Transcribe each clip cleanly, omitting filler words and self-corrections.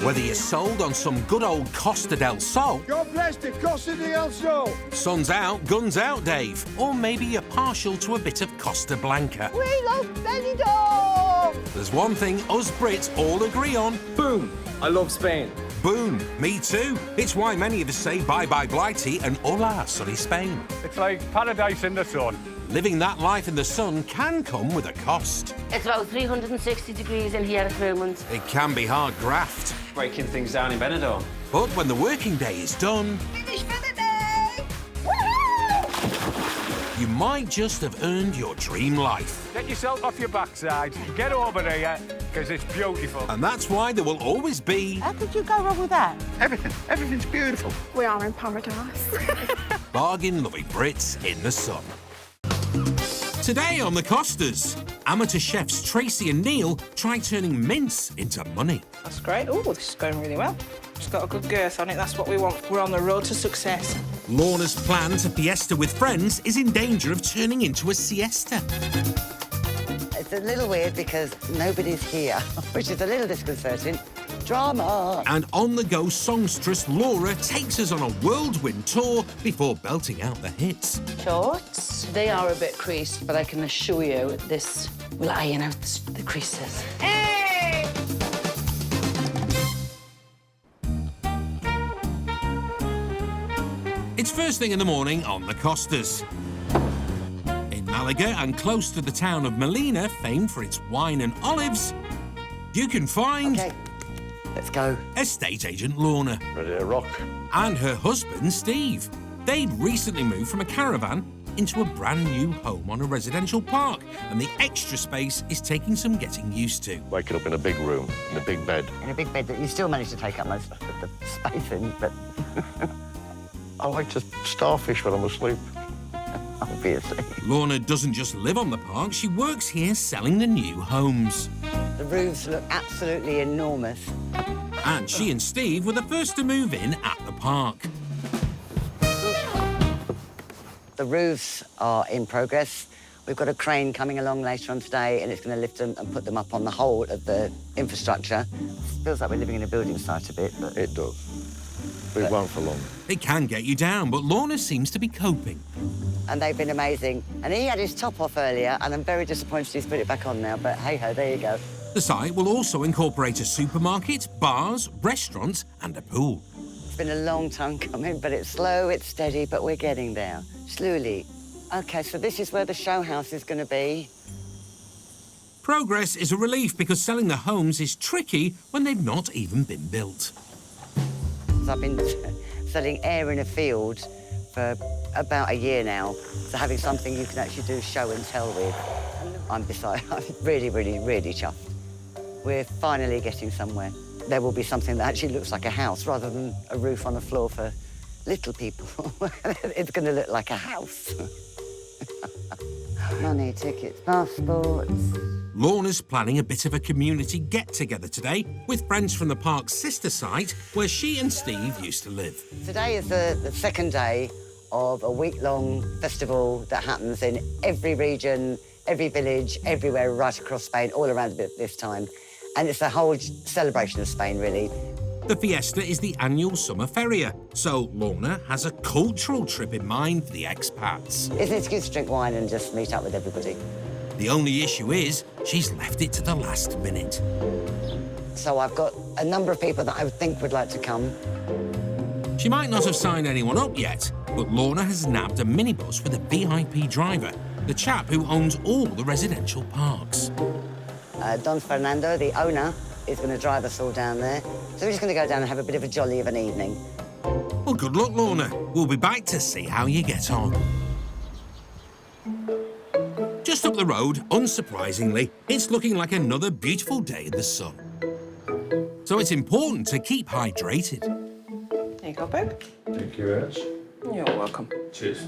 Whether you're sold on some good old Costa del Sol... God bless the Costa del Sol! Sun's out, guns out, Dave. Or maybe you're partial to a bit of Costa Blanca. We love Benidorm! There's one thing us Brits all agree on. Boom! I love Spain. Boom! Me too. It's why many of us say bye-bye Blighty and hola sunny Spain. It's like paradise in the sun. Living that life in the sun can come with a cost. It's about 360 degrees in here at the moment. It can be hard graft. Breaking things down in Benidorm. But when the working day is done... Finish for the day! Woohoo! You might just have earned your dream life. Get yourself off your backside, get over here, because it's beautiful. And that's why there will always be... How could you go wrong with that? Everything's beautiful. We are in paradise. bargain-loving Brits in the sun. Today on the Costas, amateur chefs Tracy and Neil try turning mince into money. That's great. Oh, this is going really well. It's got a good girth on it. That's what we want. We're on the road to success. Lorna's plan to Fiesta with friends is in danger of turning into a siesta. It's a little weird because nobody's here, which is a little disconcerting. Drama! And on-the-go songstress Laura takes us on a whirlwind tour before belting out the hits. Shorts, they are a bit creased, but I can assure you this will iron out the creases. Hey! It's first thing in the morning on the Costas. In Malaga and close to the town of Molina, famed for its wine and olives, you can find... OK, let's go. Estate agent Lorna. Ready to rock. And her husband, Steve. They'd recently moved from a caravan into a brand new home on a residential park, and the extra space is taking some getting used to. Waking up in a big room, in a big bed. In a big bed that you still manage to take up most of the space in, but... I like to starfish when I'm asleep. Obviously. Lorna doesn't just live on the park, she works here selling the new homes. The roofs look absolutely enormous. And she and Steve were the first to move in at the park. The roofs are in progress. We've got a crane coming along later on today and it's going to lift them and put them up on the whole of the infrastructure. Feels like we're living in a building site a bit, but... It does. We won't for long. It can get you down, but Lorna seems to be coping. And they've been amazing. And he had his top off earlier, and I'm very disappointed he's put it back on now, but hey-ho, there you go. The site will also incorporate a supermarket, bars, restaurants and a pool. It's been a long time coming, but it's slow, it's steady, but we're getting there. Slowly. OK, so this is where the show house is going to be. Progress is a relief because selling the homes is tricky when they've not even been built. I've been selling air in a field for about a year now, so having something you can actually do show and tell with, I'm really, really, really chuffed. We're finally getting somewhere. There will be something that actually looks like a house rather than a roof on the floor for little people. It's going to look like a house. Money, tickets, passports. Lorna's planning a bit of a community get-together today with friends from the park's sister site where she and Steve used to live. Today is the second day of a week-long festival that happens in every region, every village, everywhere right across Spain, all around a bit this time. And it's a whole celebration of Spain, really. The Fiesta is the annual summer feria, so Lorna has a cultural trip in mind for the expats. It's an excuse to drink wine and just meet up with everybody. The only issue is she's left it to the last minute. So I've got a number of people that I think would like to come. She might not have signed anyone up yet, but Lorna has nabbed a minibus with a VIP driver, the chap who owns all the residential parks. Don Fernando, the owner, is going to drive us all down there. So we're just going to go down and have a bit of a jolly of an evening. Well, good luck, Lorna. We'll be back to see how you get on. Just up the road, unsurprisingly, it's looking like another beautiful day in the sun. So it's important to keep hydrated. There you go, babe. Thank you, Ed. You're welcome. Cheers.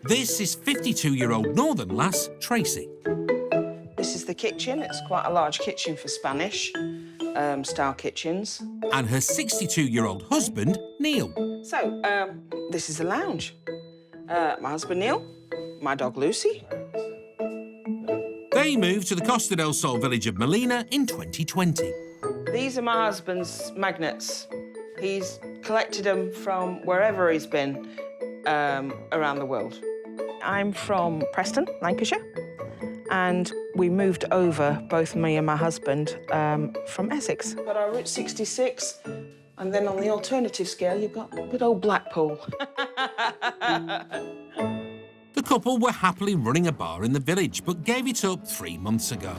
This is 52-year-old northern lass, Tracy. This is the kitchen. It's quite a large kitchen for Spanish style kitchens. And her 62-year-old husband, Neil. So, this is the lounge. My husband, Neil, my dog, Lucy. They moved to the Costa del Sol village of Molina in 2020. These are my husband's magnets. He's collected them from wherever he's been around the world. I'm from Preston, Lancashire, and we moved over, both me and my husband, from Essex. Got our Route 66, and then on the alternative scale, you've got good old Blackpool. The couple were happily running a bar in the village, but gave it up 3 months ago.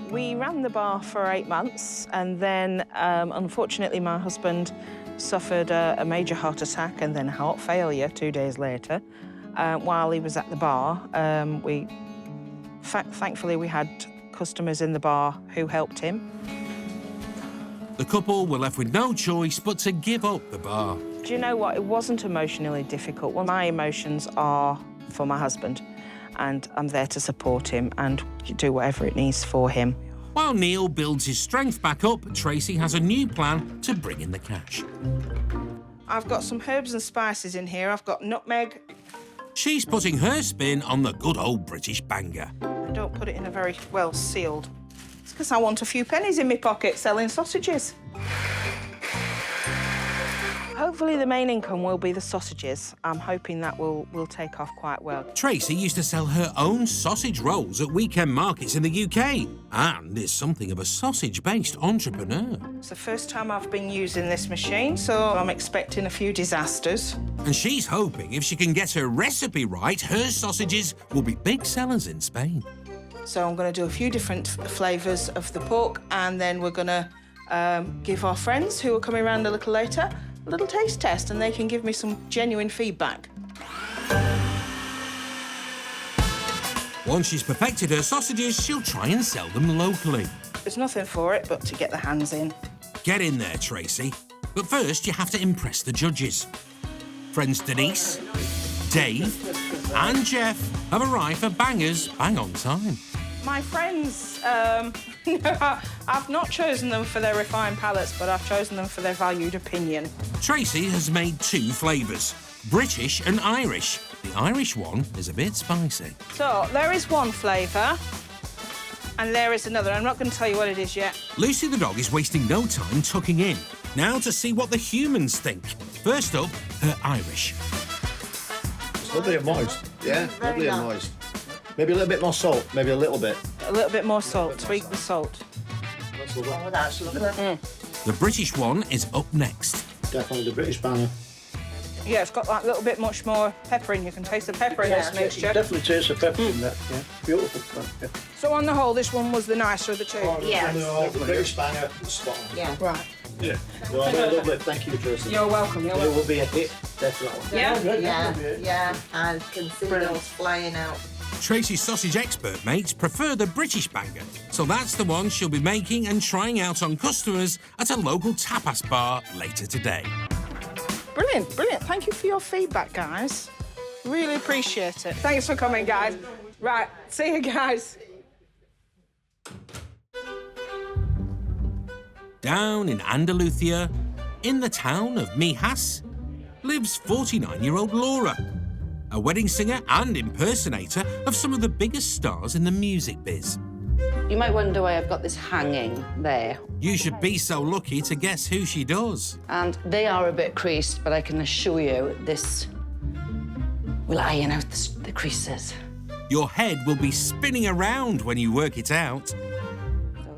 We ran the bar for 8 months, and then, unfortunately, my husband suffered a major heart attack and then heart failure 2 days later. While he was at the bar, thankfully, we had customers in the bar who helped him. The couple were left with no choice but to give up the bar. Do you know what? It wasn't emotionally difficult. Well, my emotions are for my husband, and I'm there to support him and do whatever it needs for him. While Neil builds his strength back up, Tracy has a new plan to bring in the cash. I've got some herbs and spices in here. I've got nutmeg. She's putting her spin on the good old British banger. I don't put it in a very well sealed. It's because I want a few pennies in my pocket selling sausages. Hopefully the main income will be the sausages. I'm hoping that will take off quite well. Tracy used to sell her own sausage rolls at weekend markets in the UK and is something of a sausage-based entrepreneur. It's the first time I've been using this machine, so I'm expecting a few disasters. And she's hoping if she can get her recipe right, her sausages will be big sellers in Spain. So I'm going to do a few different flavours of the pork, and then we're going to give our friends who are coming around a little later a little taste test, and they can give me some genuine feedback. Once she's perfected her sausages, she'll try and sell them locally. There's nothing for it but to get the hands in. Get in there, Tracy. But first, you have to impress the judges. Friends Denise, Dave and Jeff have arrived for bangers bang on time. My friends, I've not chosen them for their refined palates, but I've chosen them for their valued opinion. Tracy has made 2 flavours, British and Irish. The Irish one is a bit spicy. So, there is one flavour, and there is another. I'm not going to tell you what it is yet. Lucy the dog is wasting no time tucking in. Now to see what the humans think. First up, her Irish. It's lovely and moist. Yeah, lovely and moist. Maybe a little bit more salt, maybe a little bit. A little bit more salt, tweak the salt. Oh, that's lovely. The British one is up next. Definitely the British banger. Yeah, it's got that little bit much more pepper in. You can taste the pepper in this mixture. Definitely taste the pepper in that, yeah. Beautiful. Yeah. So on the whole, this one was the nicer of the 2? Yes. The British banger, spot on. Yeah. Right. Yeah. Well, very lovely. Thank you, Tracy. You're welcome, you're It welcome. will be a hit, definitely. Yeah? I can see those flying out. Tracy's sausage expert mates prefer the British banger, so that's the one she'll be making and trying out on customers at a local tapas bar later today. Brilliant, brilliant. Thank you for your feedback, guys. Really appreciate it. Thanks for coming, guys. Right, see you guys. Down in Andalusia, in the town of Mijas, lives 49-year-old Laura, a wedding singer and impersonator of some of the biggest stars in the music biz. You might wonder why I've got this hanging there. You should be so lucky to guess who she does. And they are a bit creased, but I can assure you this will iron out the creases. Your head will be spinning around when you work it out. So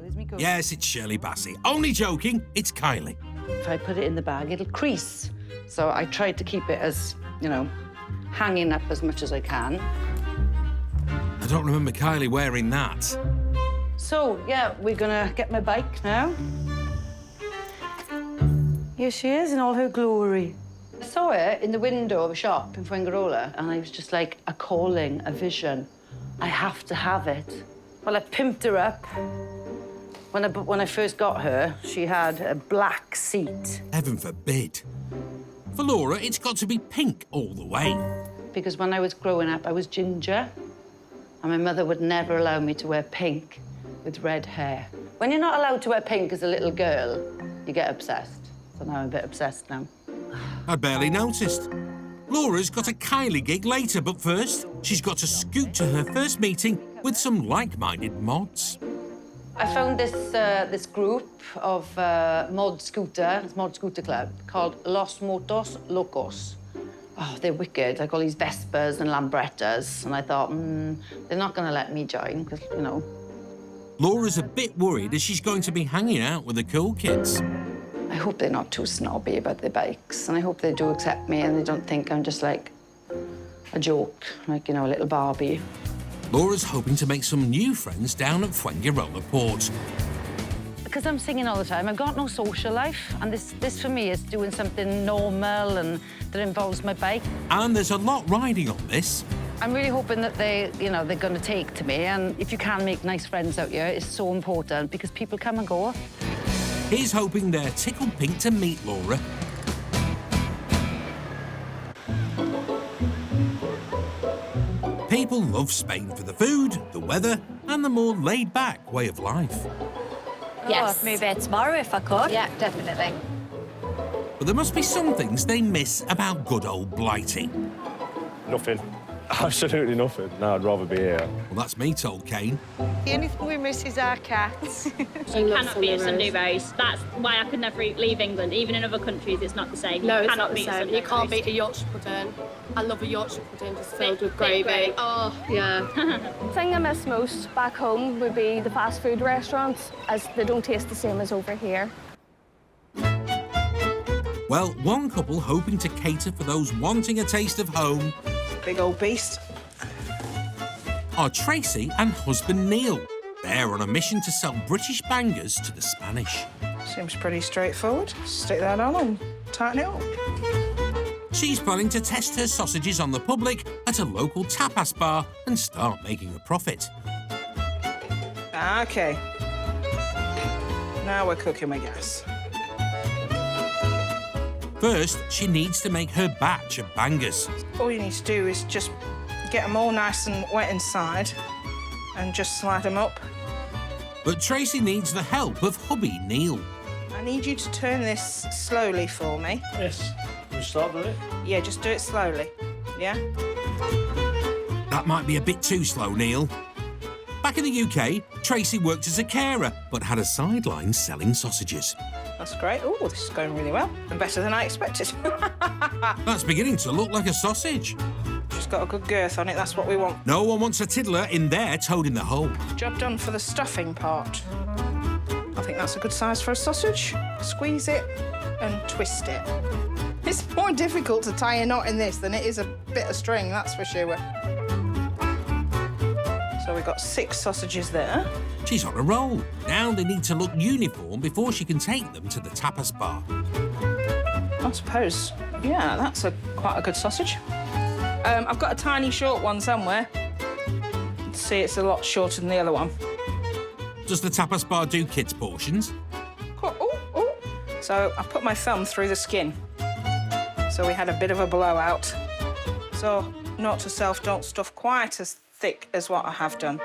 there's me going. Yes, it's Shirley Bassey. Only joking, it's Kylie. If I put it in the bag, it'll crease. So I tried to keep it as, you know, hanging up as much as I can. I don't remember Kylie wearing that. So, yeah, we're gonna get my bike now. Here she is in all her glory. I saw her in the window of a shop in Fuengirola, and I was just like, a calling, a vision. I have to have it. Well, I pimped her up. When I first got her, she had a black seat. Heaven forbid. For Laura, it's got to be pink all the way. Because when I was growing up, I was ginger, and my mother would never allow me to wear pink with red hair. When you're not allowed to wear pink as a little girl, you get obsessed. So now I'm a bit obsessed now. I barely noticed. Laura's got a Kylie gig later, but first, she's got to scoot to her first meeting with some like-minded mods. I found this group of mod scooter club called Los Motos Locos. Oh, they're wicked. Like all these Vespas and Lambrettas, and I thought, they're not going to let me join because, you know. Laura's a bit worried as she's going to be hanging out with the cool kids. I hope they're not too snobby about their bikes, and I hope they do accept me and they don't think I'm just like a joke, like, you know, a little Barbie. Laura's hoping to make some new friends down at Fuengirola Port. Because I'm singing all the time, I've got no social life, and this for me is doing something normal and that involves my bike. And there's a lot riding on this. I'm really hoping that they're going to take to me, and if you can make nice friends out here, it's so important because people come and go. He's hoping they're tickled pink to meet Laura. People love Spain for the food, the weather, and the more laid-back way of life. Yes. Move here tomorrow if I could. Yeah, definitely. But there must be some things they miss about good old Blighty. Nothing. Absolutely nothing. No, I'd rather be here. Well, that's me, told Kane. The only thing we miss is our cats. You cannot beat a Sunday roast. That's why I could never leave England. Even in other countries, it's not the same. No, you it's cannot not the beat a same. Sunday You can't roast. beat a Yorkshire pudding. I love a Yorkshire pudding just filled with Thick gravy. gravy. Oh, yeah. The thing I miss most back home would be the fast food restaurants, as they don't taste the same as over here. Well, one couple hoping to cater for those wanting a taste of home Big old beast. are Tracy and husband Neil. They're on a mission to sell British bangers to the Spanish. Seems pretty straightforward. Stick that on and tighten it up. She's planning to test her sausages on the public at a local tapas bar and start making a profit. OK. Now we're cooking with gas. First, she needs to make her batch of bangers. All you need to do is just get them all nice and wet inside and just slide them up. But Tracy needs the help of hubby Neil. I need you to turn this slowly for me. Yes. We'll start with it. Yeah, just do it slowly. Yeah? That might be a bit too slow, Neil. Back in the UK, Tracy worked as a carer, but had a sideline selling sausages. That's great. Oh, this is going really well. And better than I expected. That's beginning to look like a sausage. Just got a good girth on it, that's what we want. No one wants a tiddler in there toad in the hole. Job done for the stuffing part. I think that's a good size for a sausage. Squeeze it and twist it. It's more difficult to tie a knot in this than it is a bit of string, that's for sure. So we've got 6 sausages there. She's on a roll. Now they need to look uniform before she can take them to the tapas bar. I suppose, yeah, that's quite a good sausage. I've got a tiny short one somewhere. See, it's a lot shorter than the other one. Does the tapas bar do kids' portions? Oh. So I put my thumb through the skin. So we had a bit of a blowout. So note to self, don't stuff quite as thick as what I have done.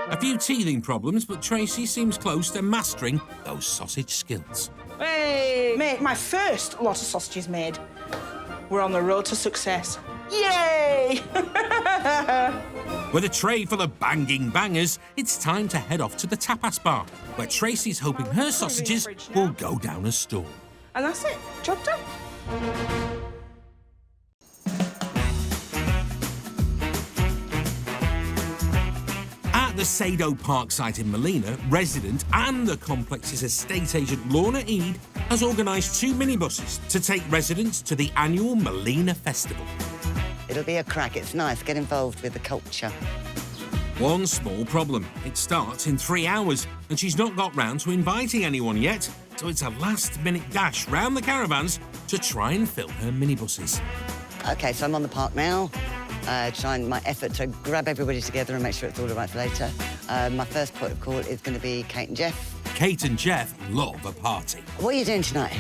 A few teething problems, but Tracy seems close to mastering those sausage skills. Hey, mate, my first lot of sausages made. We're on the road to success. Yay! With a tray full of banging bangers, it's time to head off to the tapas bar, where Tracy's hoping her sausages will go down a storm. And that's it. Job done. At the Sado Park site in Molina, resident and the complex's estate agent Lorna Eade has organised 2 minibuses to take residents to the annual Molina Festival. It'll be a crack. It's nice. Get involved with the culture. One small problem. It starts in 3 hours, and she's not got round to inviting anyone yet, so it's a last-minute dash round the caravans to try and fill her minibuses. OK, so I'm on the park now. Trying my effort to grab everybody together and make sure it's all right for later. My first point of call is going to be Kate and Jeff. Kate and Jeff love a party. What are you doing tonight?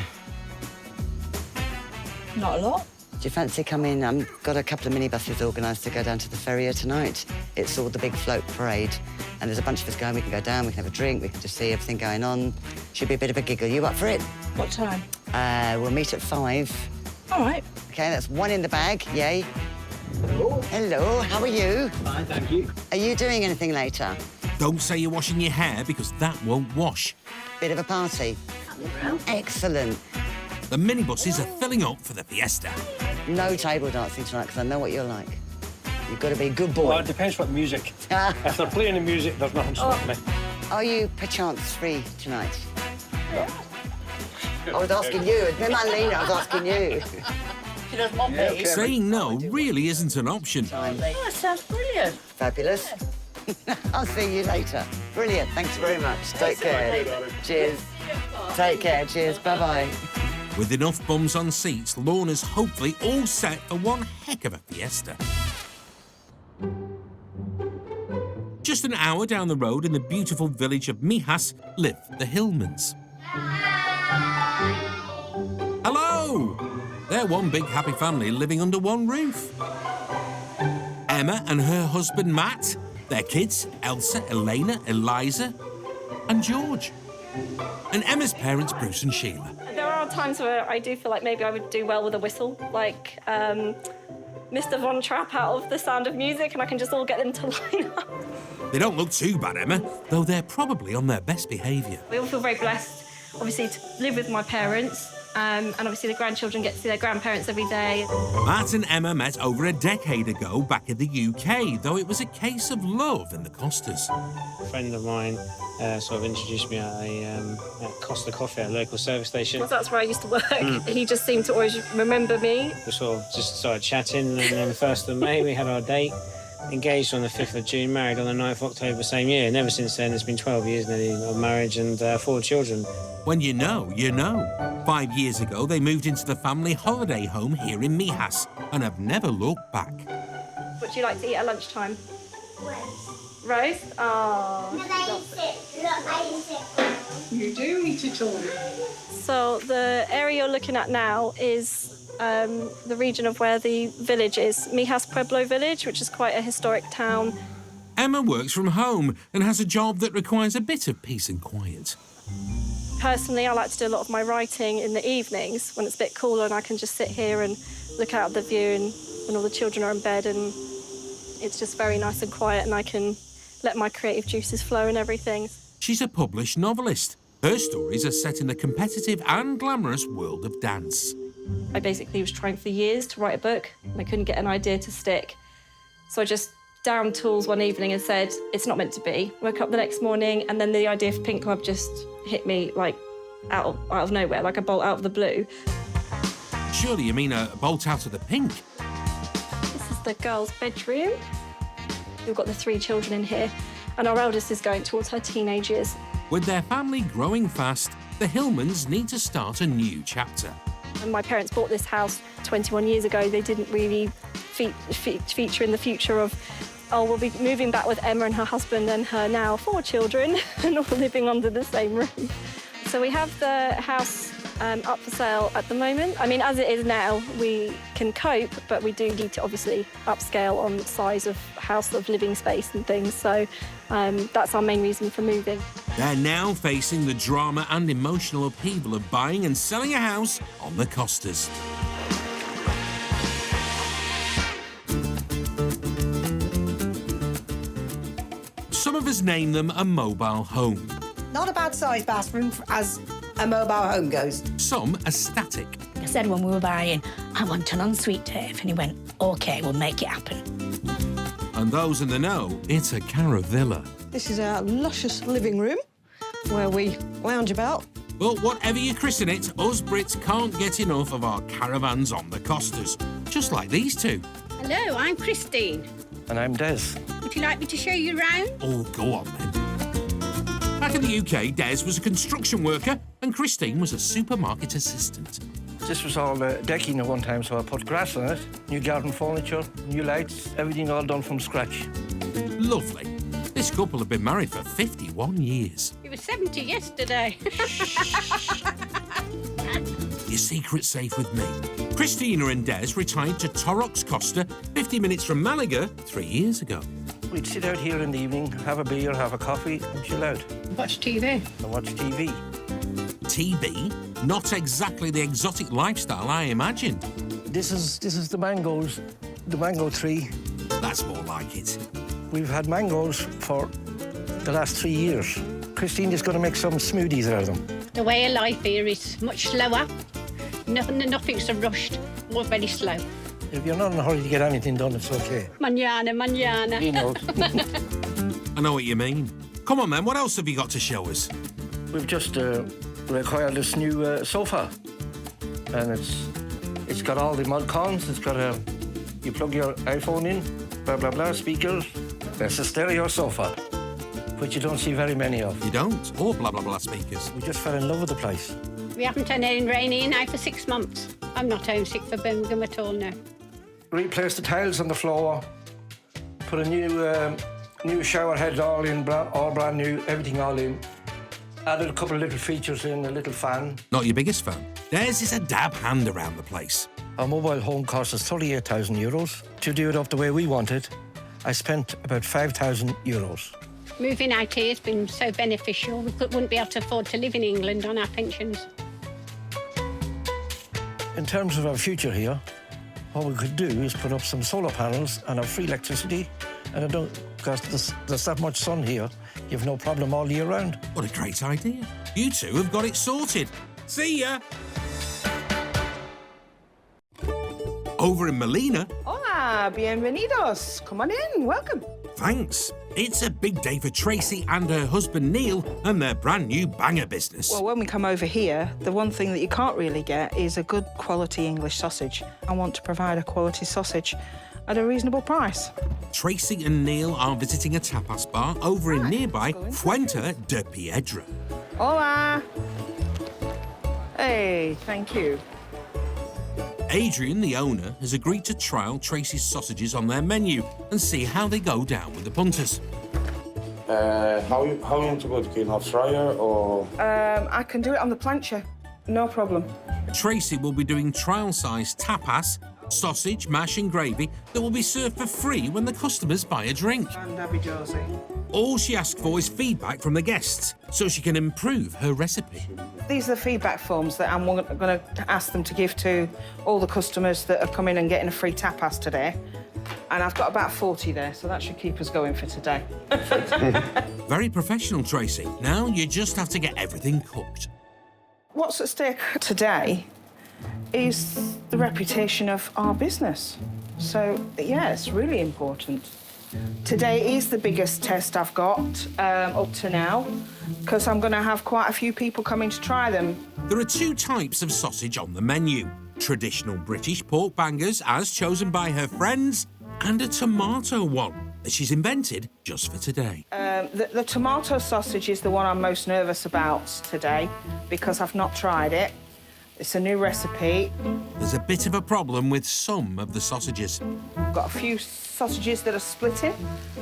Not a lot. Do you fancy coming? I've got a couple of minibuses organised to go down to the ferrier tonight. It's all the big float parade, and there's a bunch of us going. We can go down, we can have a drink, we can just see everything going on. Should be a bit of a giggle. You up for it? What time? We'll meet at 5. All right. OK, that's 1 in the bag. Yay. Hello. Hello, how are you? Fine, thank you. Are you doing anything later? Don't say you're washing your hair because that won't wash. Bit of a party. Excellent. The minibuses are filling up for the Fiesta. No table dancing tonight because I know what you're like. You've got to be a good boy. Well, it depends what music. If they're playing the music, there's nothing stopping me. Are you perchance free tonight? I was asking you. Never mind, Lena, I was asking you. She doesn't want me. Saying no really isn't an option. Oh, that sounds brilliant. Fabulous. I'll see you later. Brilliant. Thanks very much. Take care. Cheers. Take care. Cheers. Bye-bye. With enough bums on seats, Lorna's hopefully all set for one heck of a fiesta. Just an hour down the road in the beautiful village of Mijas live the Hillmans. Hello! They're one big happy family living under one roof. Emma and her husband Matt, their kids Elsa, Elena, Eliza and George. And Emma's parents Bruce and Sheila. There are times where I do feel like maybe I would do well with a whistle, like Mr. Von Trapp out of The Sound of Music, and I can just all get them to line up. They don't look too bad, Emma, though they're probably on their best behaviour. We all feel very blessed, obviously, to live with my parents, and obviously the grandchildren get to see their grandparents every day. Matt and Emma met over a decade ago back in the UK, though it was a case of love in the Costas. A friend of mine sort of introduced me at Costa Coffee at a local service station. That's where I used to work. He just seemed to always remember me. We sort of just started chatting, and then the 1st of May we had our date. Engaged on the 5th of June, married on the 9th of October same year. And ever since then, it's been 12 years nearly of marriage and 4 children. When you know, you know. 5 years ago, they moved into the family holiday home here in Mijas and have never looked back. What do you like to eat at lunchtime? Roast? Oh. You do eat it all. So the area you're looking at now is the region of where the village is, Mijas Pueblo Village, which is quite a historic town. Emma works from home and has a job that requires a bit of peace and quiet. Personally, I like to do a lot of my writing in the evenings when it's a bit cooler and I can just sit here and look out at the view and when all the children are in bed, and it's just very nice and quiet and I can let my creative juices flow and everything. She's a published novelist. Her stories are set in the competitive and glamorous world of dance. I basically was trying for years to write a book and I couldn't get an idea to stick. So I just downed tools one evening and said, it's not meant to be. Woke up the next morning and then the idea for Pink Club just hit me like out of nowhere, like a bolt out of the blue. Surely you mean a bolt out of the pink? This is the girls' bedroom. We've got the 3 children in here and our eldest is going towards her teenage years. With their family growing fast, the Hillmans need to start a new chapter. When my parents bought this house 21 years ago, they didn't really feature in the future of, oh, we'll be moving back with Emma and her husband and her now 4 children and all living under the same roof. So we have the house up for sale at the moment. I mean, as it is now, we can cope, but we do need to obviously upscale on the size of house, of living space and things. So that's our main reason for moving. They're now facing the drama and emotional upheaval of buying and selling a house on the Costas. Some of us name them a mobile home. Not a bad sized bathroom as a mobile home goes. Some are static. I said when we were buying, I want an ensuite, Dave, and he went, OK, we'll make it happen. And those in the know, it's a caravilla. This is our luscious living room where we lounge about. But whatever you christen it, us Brits can't get enough of our caravans on the Costas. Just like these two. Hello, I'm Christine. And I'm Des. Would you like me to show you around? Oh, go on then. Back in the UK, Des was a construction worker and Christine was a supermarket assistant. This was all decking at one time, so I put grass on it, new garden furniture, new lights, everything all done from scratch. Lovely. This couple have been married for 51 years. It was 70 yesterday. Your secret's safe with me. Christina and Des retired to Torrox Costa, 50 minutes from Malaga, 3 years ago. We'd sit out here in the evening, have a beer, have a coffee, and chill out. Watch TV. And watch TV. TV? Not exactly the exotic lifestyle I imagined. This is the mangoes, the mango tree. That's more like it. We've had mangoes for the last 3 years. Christine is going to make some smoothies out of them. The way of life here is much slower. Nothing's so rushed, or very slow. If you're not in a hurry to get anything done, it's okay. Mañana, mañana. You know. I know what you mean. Come on, then, what else have you got to show us? We've just acquired this new sofa. And it's got all the mod cons. It's got you plug your iPhone in, blah, blah, blah, speakers. It's a stereo sofa, which you don't see very many of. You don't? Or blah, blah, blah speakers. We just fell in love with the place. We haven't had any rain here now for 6 months. I'm not homesick for Birmingham at all now. Replaced the tiles on the floor, put a new shower head all in, all brand new, everything all in. Added a couple of little features in, a little fan. Not your biggest fan. Theirs is a dab hand around the place. Our mobile home cost us €38,000. To do it up the way we wanted, I spent about €5,000. Moving out here has been so beneficial. We wouldn't be able to afford to live in England on our pensions. In terms of our future here, what we could do is put up some solar panels and have free electricity. And I don't, because there's that much sun here, you have no problem all year round. What a great idea. You two have got it sorted. See ya. Over in Molina. Hola, bienvenidos. Come on in, welcome. Thanks. It's a big day for Tracy and her husband Neil and their brand new banger business. Well, when we come over here, the one thing that you can't really get is a good quality English sausage. I want to provide a quality sausage at a reasonable price. Tracy and Neil are visiting a tapas bar over in nearby Fuente de Piedra. Hola. Hey, thank you. Adrian, the owner, has agreed to trial Tracy's sausages on their menu and see how they go down with the punters. How you want to go? Do you have fryer or...? I can do it on the plancha, no problem. Tracy will be doing trial-sized tapas, sausage, mash and gravy that will be served for free when the customers buy a drink. And Abby Josie. All she asks for is feedback from the guests so she can improve her recipe. These are the feedback forms that I'm going to ask them to give to all the customers that are coming and getting a free tapas today. And I've got about 40 there, so that should keep us going for today. Very professional, Tracy. Now you just have to get everything cooked. What's at stake today is the reputation of our business. So, yeah, it's really important. Today is the biggest test I've got up to now, because I'm going to have quite a few people coming to try them. There are 2 types of sausage on the menu. Traditional British pork bangers, as chosen by her friends, and a tomato one that she's invented just for today. The tomato sausage is the one I'm most nervous about today, because I've not tried it. It's a new recipe. There's a bit of a problem with some of the sausages. I've got a few sausages that are splitting,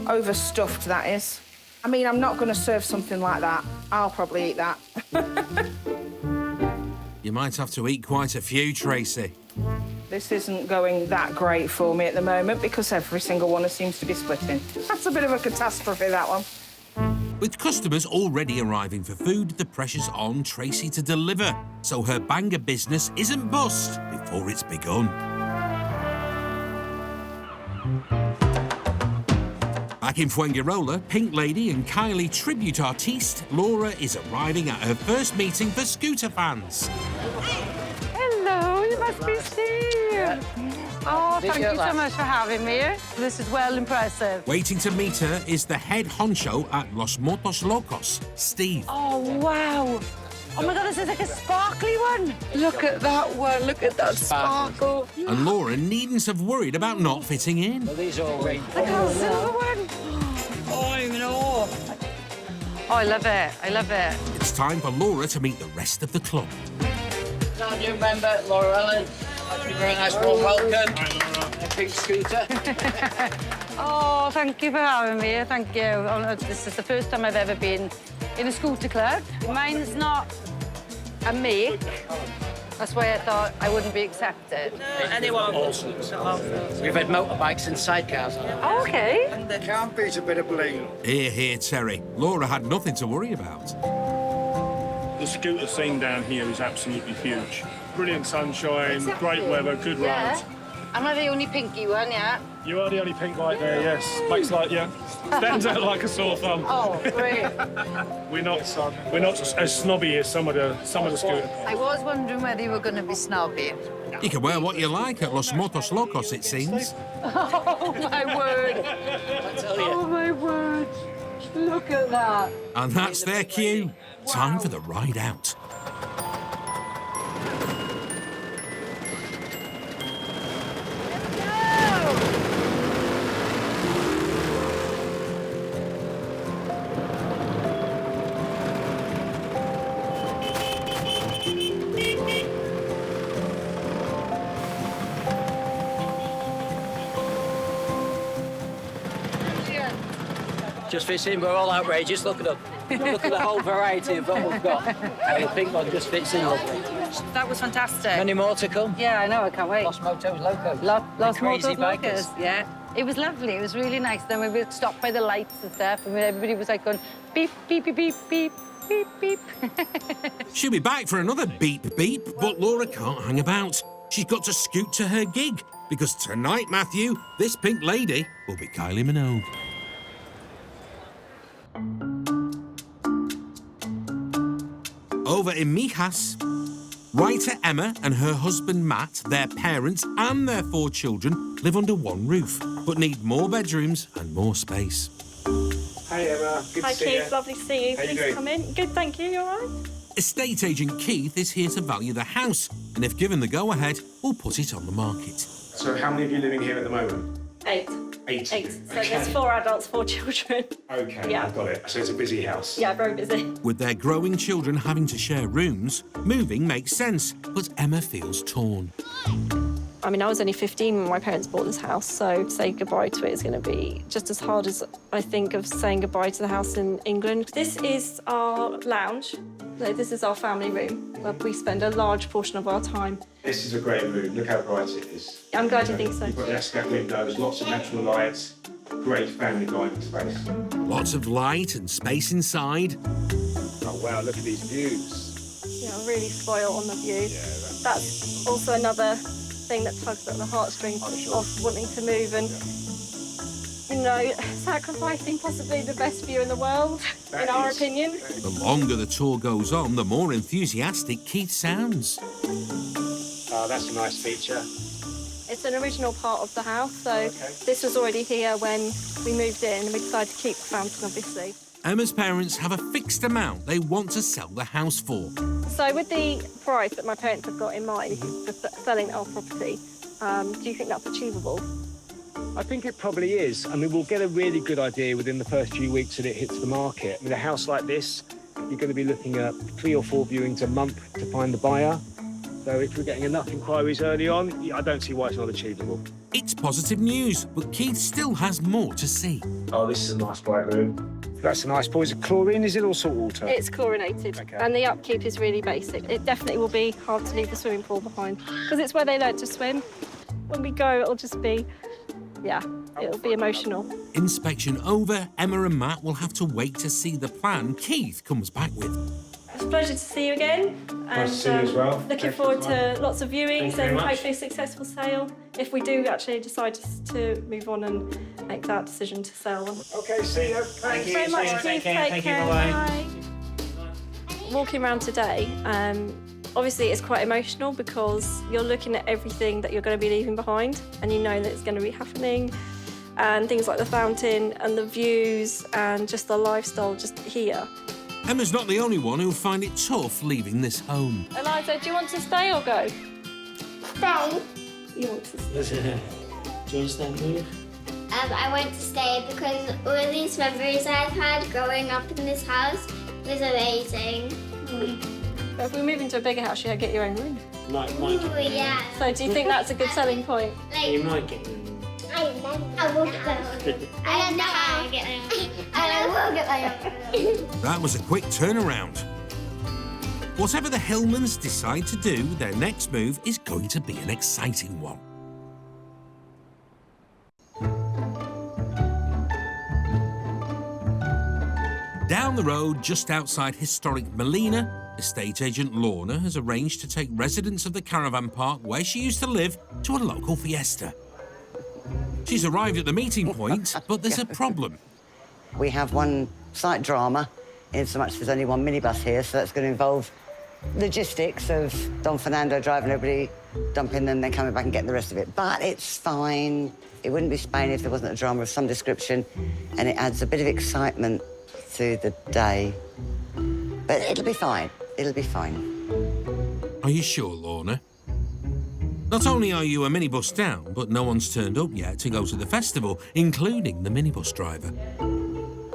overstuffed, that is. I mean, I'm not going to serve something like that. I'll probably eat that. You might have to eat quite a few, Tracy. This isn't going that great for me at the moment because every single one seems to be splitting. That's a bit of a catastrophe, that one. With customers already arriving for food, the pressure's on Tracy to deliver, so her banger business isn't bust before it's begun. Back in Fuengirola, Pink Lady and Kylie tribute artiste Laura is arriving at her first meeting for scooter fans. Hello, you must be Steve. Oh, thank you so much for having me. This is well impressive. Waiting to meet her is the head honcho at Los Motos Locos, Steve. Oh, wow. Oh, my God, this is like a sparkly one. Look at that one. Look at that sparkle. And Laura needn't have worried about not fitting in. Well, these are all great. Look at the silver one. Oh, I'm in awe. Oh, I love it. I love it. It's time for Laura to meet the rest of the club. Our new member, Laura Ellen. Thank you very nice warm welcome. A pink scooter. Oh, thank you for having me. Thank you. Oh, this is the first time I've ever been in a scooter club. Mine's not a make. That's why I thought I wouldn't be accepted. Anyone? Awesome. We've had motorbikes and sidecars. Oh, OK. Can't beat a bit of bling. Here, here, Terry. Laura had nothing to worry about. The scooter scene down here is absolutely huge. Brilliant sunshine, great weather, good rides. Am I the only pinky one, yeah? You are the only pink light there, yes. Makes like, yeah. Stands out like a sore thumb. Oh, great. We're not as snobby as some of the scooter. I was wondering whether you were going to be snobby. You can wear what you like at Los Motos Locos, it seems. Oh, my word. Oh, my word. Look at that. And that's their cue. Time for the ride out. Just fits in, we're all outrageous, look at them. Look at the whole variety of what we've got. And the pink one just fits in lovely. That was fantastic. Many more to come. Yeah, I know, I can't wait. Los Motos Locos. Los Crazy Motos bikers. Locos, yeah. It was lovely, it was really nice. Then we were stopped by the lights and stuff, and everybody was like going beep, beep, beep, beep, beep, beep, beep. She'll be back for another beep beep, but Laura can't hang about. She's got to scoot to her gig, because tonight, Matthew, this pink lady will be Kylie Minogue. Over in Mijas, writer Emma and her husband Matt, their parents and their 4 children live under one roof, but need more bedrooms and more space. Hey Emma, good Hi to see you. Keith, lovely to see you. How you Please doing? come in. Good, thank you. You all right? Estate agent Keith is here to value the house, and if given the go-ahead, will put it on the market. So how many of you living here at the moment? 8. 8. 8. So there's 4 adults, 4 children. Okay, Yeah. I've got it. So it's a busy house. Yeah, very busy. With their growing children having to share rooms, moving makes sense, but Emma feels torn. I mean, I was only 15 when my parents bought this house, so saying goodbye to it is going to be just as hard as I think of saying goodbye to the house in England. This is our lounge. So this is our family room, where we spend a large portion of our time. This is a great room. Look how bright it is. I'm glad you think so. You've got the Escat windows, lots of natural lights, great family dining space. Lots of light and space inside. Oh wow, look at these views. Yeah, I'm really spoiled on the view. That's also another thing that tugs at the heartstrings of wanting to move and, you know, sacrificing possibly the best view in the world, in our opinion. The longer the tour goes on, the more enthusiastic Keith sounds. Oh, that's a nice feature. It's an original part of the house, so this was already here when we moved in and we decided to keep the fountain, obviously. Emma's parents have a fixed amount they want to sell the house for. So with the price that my parents have got in mind for selling our property, do you think that's achievable? I think it probably is. I mean, we'll get a really good idea within the first few weeks that it hits the market. With a house like this, you're going to be looking at 3 or 4 viewings a month to find the buyer. So if we're getting enough inquiries early on, I don't see why it's not achievable. It's positive news, but Keith still has more to see. Oh, this is a nice bright room. That's a nice point. Is it chlorine? Is it all salt water? It's chlorinated, and the upkeep is really basic. It definitely will be hard to leave the swimming pool behind, because it's where they learn to swim. When we go, it'll just be, yeah, it'll be emotional. Inspection over, Emma and Matt will have to wait to see the plan Keith comes back with. It's a pleasure to see you again. Nice to see you as well. Looking forward to lots of Thank you viewings very and much. hopefully a successful sale. If we do actually decide to move on and make that decision to sell. Okay, see you. Thanks very much, Keith. Take care. Bye. Walking around today, obviously it's quite emotional because you're looking at everything that you're going to be leaving behind and you know that it's going to be happening, and things like the fountain and the views and just the lifestyle just here. Emma's not the only one who'll find it tough leaving this home. Eliza, do you want to stay or go? Stay. You want to stay? Do you understand move? I want to stay because all these memories I've had growing up in this house was amazing. But if we move into a bigger house, you get your own room. Might Ooh, yeah. So do you think that's a good selling point? You might get your own room. I will get my own room. I don't know how to get my own room. And I will get my own room. That was a quick turnaround. Whatever the Hillmans decide to do, their next move is going to be an exciting one. Down the road, just outside historic Molina, estate agent Lorna has arranged to take residents of the caravan park where she used to live to a local fiesta. She's arrived at the meeting point, but there's a problem. We have one slight drama, in so much there's only one minibus here, so that's going to involve logistics of Don Fernando driving everybody, dumping them, then coming back and getting the rest of it. But it's fine. It wouldn't be Spain if there wasn't a drama of some description, and it adds a bit of excitement to the day. But it'll be fine. It'll be fine. Are you sure, Lorna? Not only are you a minibus down, but no one's turned up yet to go to the festival, including the minibus driver.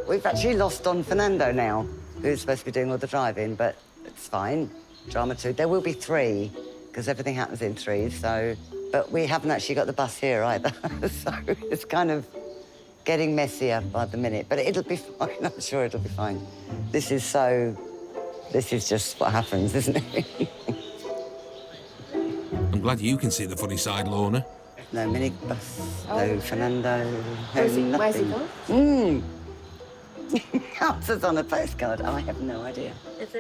We've actually lost Don Fernando now, who's supposed to be doing all the driving, but it's fine. Drama 2. There will be 3, because everything happens in 3, so... But we haven't actually got the bus here either, so it's kind of getting messier by the minute. But it'll be fine, I'm sure it'll be fine. This is just what happens, isn't it? I'm glad you can see the funny side, Lorna. No minibus, no Fernando, no Where's he nothing. going? Answers on a postcard, I have no idea.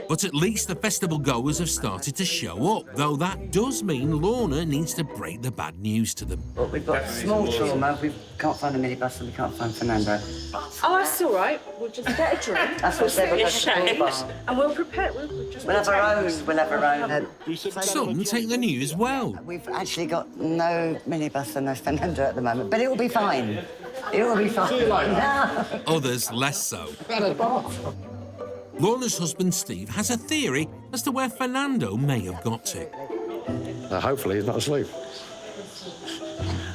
But at least the festival goers have started to show up, though that does mean Lorna needs to break the bad news to them. But we've got small trauma, we can't find a minibus and we can't find Fernando. Oh, that's all right. We'll just get a drink. That's what they're We'll change, and we'll prepare. We'll have our own. Some take the news well. We've actually got no minibus and no Fernando at the moment, but it will be fine. It will be fine. Others less so. Lorna's husband, Steve, has a theory as to where Fernando may have got to. Hopefully he's not asleep.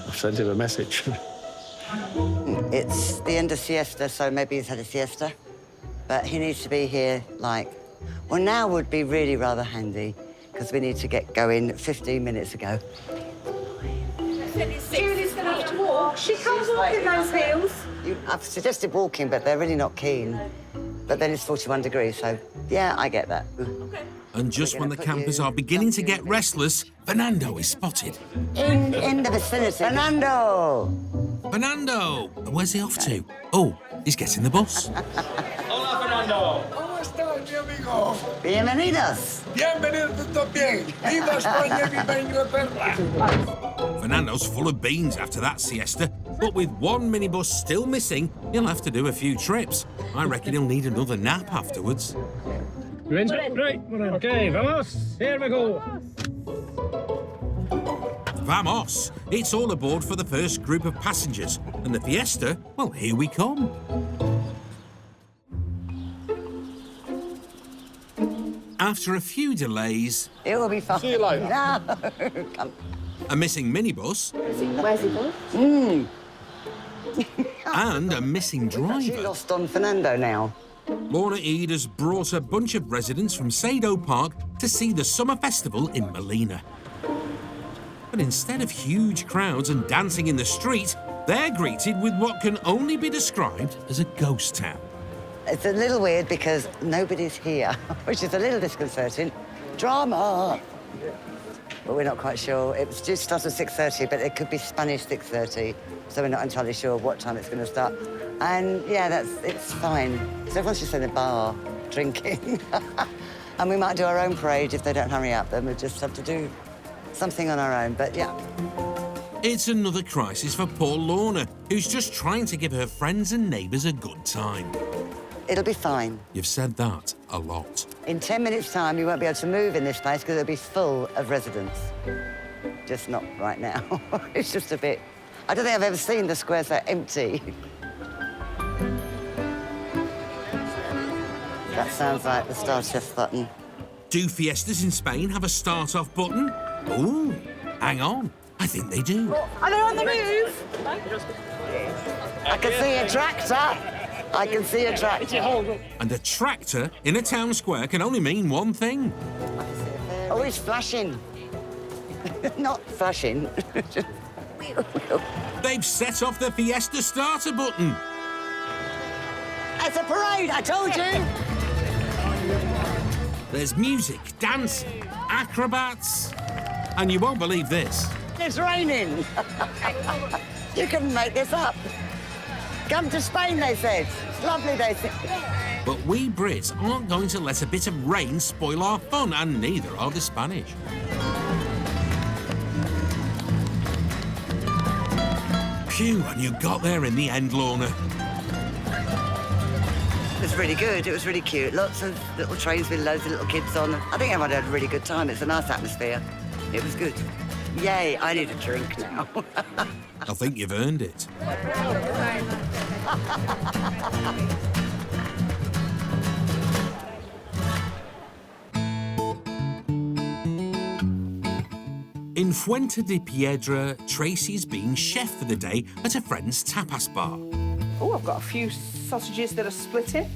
I've sent him a message. It's the end of siesta, so maybe he's had a siesta. But he needs to be here, like... Well, now would be really rather handy, because we need to get going 15 minutes ago. Julie's going to have to walk. She can't walk in those heels. I've suggested walking, but they're really not keen. But then it's 41 degrees, so yeah, I get that. And just when the campers are beginning to get restless, Fernando is spotted. In the vicinity. Fernando! Fernando! Where's he off to? Oh, he's getting the bus. Hola, Fernando. ¿Cómo estás, mi amigo? Bienvenidos. Bienvenidos también. Viva España y viva Inglaterra. Fernando's full of beans after that siesta, but with one minibus still missing, he'll have to do a few trips. I reckon he'll need another nap afterwards. Right, okay, vamos, here we go. Vamos! It's all aboard for the first group of passengers, and the fiesta, well, here we come. After a few delays... It will be fine. See you later. No, come. A missing minibus... Where's he going? and a missing driver. She lost on Fernando now. Lorna Eade has brought a bunch of residents from Sado Park to see the summer festival in Molina. But instead of huge crowds and dancing in the street, they're greeted with what can only be described as a ghost town. It's a little weird because nobody's here, which is a little disconcerting. Drama! But we're not quite sure. It was due to start at 6:30, but it could be Spanish 6:30, so we're not entirely sure what time it's going to start. And, yeah, it's fine. So everyone's just in the bar, drinking. And we might do our own parade if they don't hurry up, then we'll just have to do something on our own, but yeah. It's another crisis for poor Lorna, who's just trying to give her friends and neighbours a good time. It'll be fine. You've said that a lot. In 10 minutes' time, you won't be able to move in this place because it'll be full of residents. Just not right now. It's just a bit... I don't think I've ever seen the square so empty. That sounds like the start-off button. Do fiestas in Spain have a start-off button? Ooh, hang on. I think they do. Are they on the move? I can see a tractor. I can see a tractor. And a tractor in a town square can only mean one thing. Oh, it's flashing. Not flashing. They've set off the Fiesta starter button. It's a parade, I told you. There's music, dancing, acrobats. And you won't believe this. It's raining. You couldn't make this up. Come to Spain, they said. It's lovely, they said. But we Brits aren't going to let a bit of rain spoil our fun, and neither are the Spanish. Phew, and you got there in the end, Lorna. It was really good. It was really cute. Lots of little trains with loads of little kids on. I think everyone had a really good time. It's a nice atmosphere. It was good. Yay, I need a drink now. I think you've earned it. In Fuente de Piedra, Tracy's been chef for the day at a friend's tapas bar. Oh, I've got a few sausages that are splitting.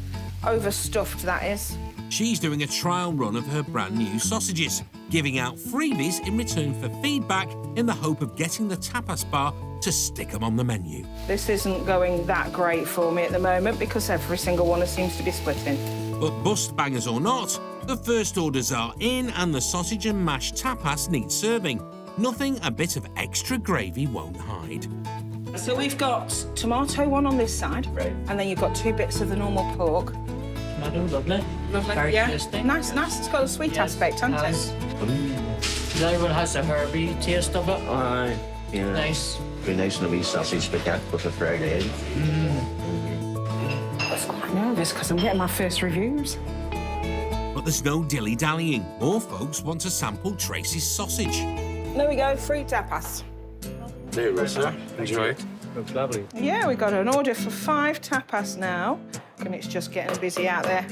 Overstuffed, that is. She's doing a trial run of her brand new sausages, giving out freebies in return for feedback in the hope of getting the tapas bar to stick them on the menu. This isn't going that great for me at the moment because every single one seems to be splitting. But bust bangers or not, the first orders are in and the sausage and mash tapas needs serving. Nothing a bit of extra gravy won't hide. So we've got tomato one on this side, and then you've got 2 bits of the normal pork. Tomato, lovely. Lovely, Very yeah. tasty. Nice. It's got a sweet aspect, hasn't it? The other one has a herby taste of it. Yeah. Nice. Be nice and a wee sausage spaghetti with a fried egg. I was quite nervous because I'm getting my first reviews. But there's no dilly-dallying. More folks want to sample Tracy's sausage. There we go, free tapas. There you go, sir. Enjoy it. Looks lovely. Yeah, we got an order for 5 tapas now, and it's just getting busy out there.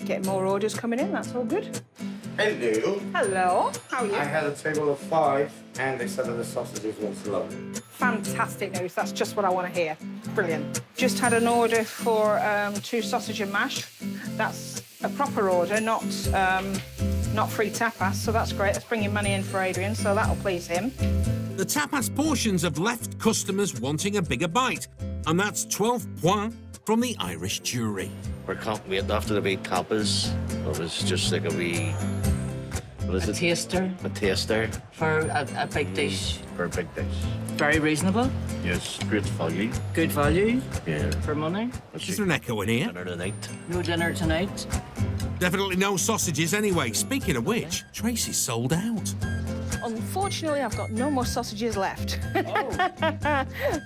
Getting more orders coming in, that's all good. Hello. Hello, how are you? I had a table of 5, and they said that the sausages was lovely. Fantastic news, that's just what I want to hear. Brilliant. Just had an order for 2 sausage and mash. That's a proper order, not free tapas, so that's great. That's bringing money in for Adrian, so that'll please him. The tapas portions have left customers wanting a bigger bite, and that's 12 points from the Irish jury. We can't wait after the big tapas. It was just like a wee... What is it? Taster. A taster. For a big dish. For a big dish. Very reasonable. Yes, great value. Good value. Yeah. For money. Is there an echo in here? Dinner tonight. No dinner tonight. Definitely no sausages anyway. Speaking of which, Tracy's sold out. Unfortunately, I've got no more sausages left.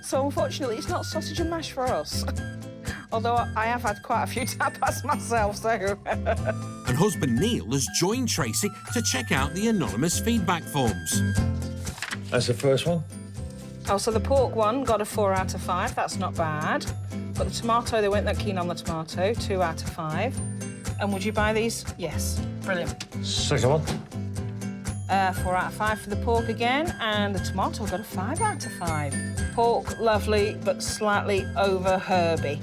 So unfortunately, it's not sausage and mash for us. Although I have had quite a few tapas myself, so... And husband Neil has joined Tracy to check out the anonymous feedback forms. That's the first one. Oh, so the pork one got a 4 out of 5. That's not bad. But the tomato, they weren't that keen on the tomato. 2 out of 5. And would you buy these? Yes. Brilliant. Second one. 4 out of 5 for the pork again. And the tomato got a 5 out of 5. Pork, lovely, but slightly over herby.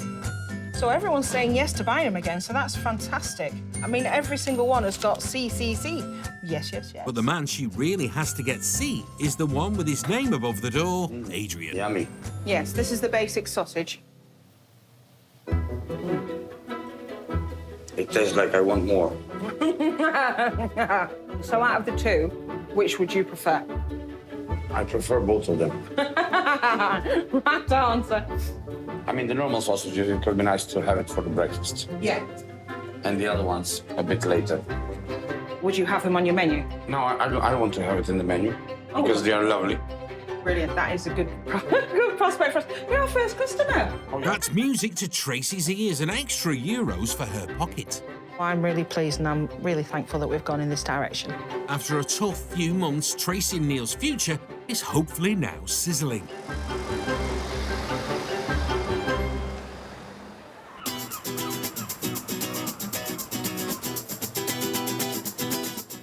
So everyone's saying yes to buy them again, so that's fantastic. I mean, every single one has got CCC. Yes, yes, yes. But the man she really has to get C is the one with his name above the door, Adrian. Yummy. Yes, this is the basic sausage. It tastes like I want more. So out of the 2, which would you prefer? I prefer both of them. Right answer. I mean, the normal sausages, it could be nice to have it for the breakfast. Yeah. And the other ones a bit later. Would you have them on your menu? No, I don't want to have it in the menu because they are lovely. Brilliant. That is a good prospect for us. You're our first customer. That's music to Tracy's ears and extra euros for her pocket. I'm really pleased and I'm really thankful that we've gone in this direction. After a tough few months, Tracy and Neil's future is hopefully now sizzling.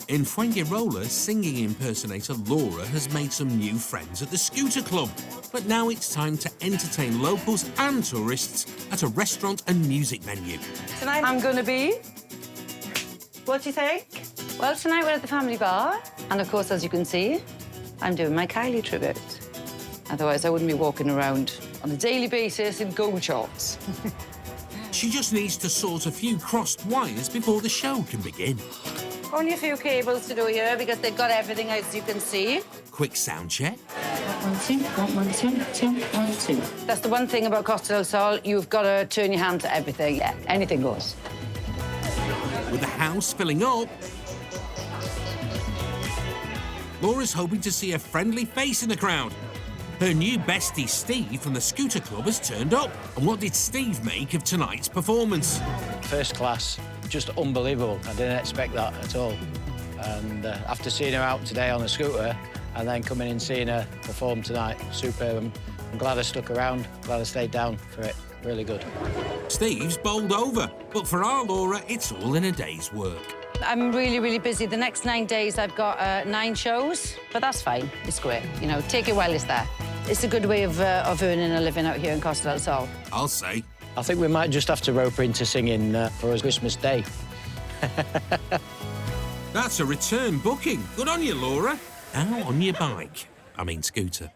In Fuengirola, singing impersonator Laura has made some new friends at the Scooter Club. But now it's time to entertain locals and tourists at a restaurant and music venue. Tonight I'm going to be... What do you think? Well, tonight we're at the family bar. And, of course, as you can see, I'm doing my Kylie tribute. Otherwise, I wouldn't be walking around on a daily basis in gold shorts. She just needs to sort a few crossed wires before the show can begin. Only a few cables to do here because they've got everything, as you can see. Quick sound check. 1, 2, 1, 2, 2, 1, 2. That's the one thing about Costa Del Sol. You've got to turn your hand to everything. Yeah, anything goes. With the house filling up, Laura's hoping to see a friendly face in the crowd. Her new bestie, Steve, from the scooter club has turned up. And what did Steve make of tonight's performance? First class, just unbelievable. I didn't expect that at all. And after seeing her out today on a scooter and then coming in and seeing her perform tonight, superb. I'm glad I stuck around, glad I stayed down for it. Really good. Steve's bowled over, but for our Laura, it's all in a day's work. I'm really, really busy. The next 9 days, I've got 9 shows, but that's fine. It's great. You know, take it while it's there. It's a good way of earning a living out here in Costa del Sol. I'll say. I think we might just have to rope her into singing for us Christmas Day. That's a return booking. Good on you, Laura. Now on your bike. I mean, scooter.